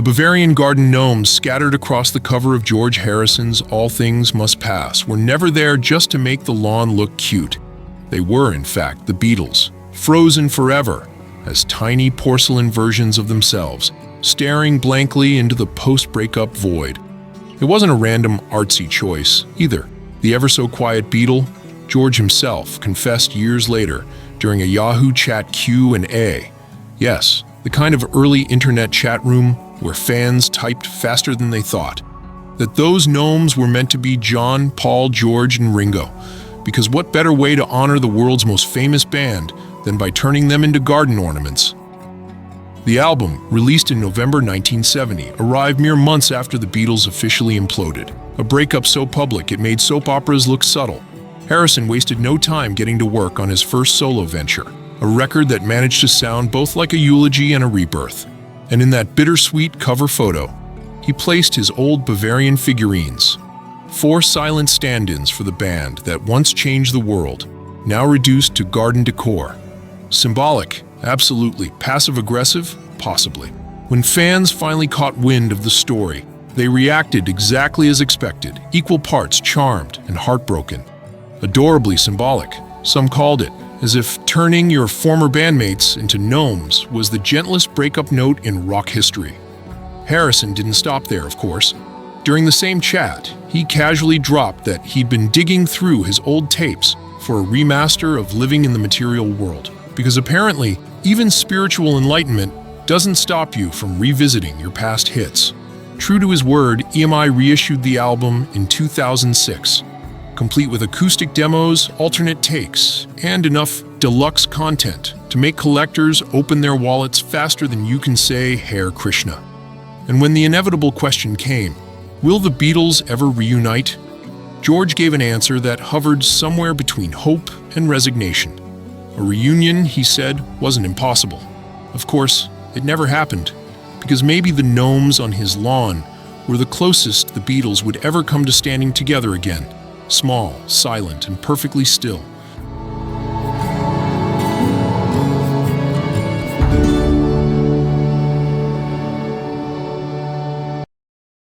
Bavarian garden gnomes scattered across the cover of George Harrison's All Things Must Pass were never there just to make the lawn look cute. They were, in fact, the Beatles, frozen forever, as tiny porcelain versions of themselves, staring blankly into the post-breakup void. It wasn't a random artsy choice, either. The ever-so-quiet Beatle, George himself, confessed years later during a Yahoo Chat Q&A. Yes, the kind of early internet chat room where fans typed faster than they thought. That those gnomes were meant to be John, Paul, George, and Ringo. Because what better way to honor the world's most famous band than by turning them into garden ornaments? The album, released in November 1970, arrived mere months after the Beatles officially imploded. A breakup so public it made soap operas look subtle. Harrison wasted no time getting to work on his first solo venture, a record that managed to sound both like a eulogy and a rebirth. And in that bittersweet cover photo, he placed his old Bavarian figurines, 4 silent stand-ins for the band that once changed the world, now reduced to garden decor. Symbolic, absolutely. Passive-aggressive, possibly. When fans finally caught wind of the story, they reacted exactly as expected, equal parts charmed and heartbroken. Adorably symbolic, some called it, as if turning your former bandmates into gnomes was the gentlest breakup note in rock history. Harrison didn't stop there, of course. During the same chat, he casually dropped that he'd been digging through his old tapes for a remaster of Living in the Material World, because apparently, even spiritual enlightenment doesn't stop you from revisiting your past hits. True to his word, EMI reissued the album in 2006, complete with acoustic demos, alternate takes, and enough deluxe content to make collectors open their wallets faster than you can say Hare Krishna. And when the inevitable question came, will the Beatles ever reunite? George gave an answer that hovered somewhere between hope and resignation. A reunion, he said, wasn't impossible. Of course, it never happened, because maybe the gnomes on his lawn were the closest the Beatles would ever come to standing together again. Small, silent, and perfectly still.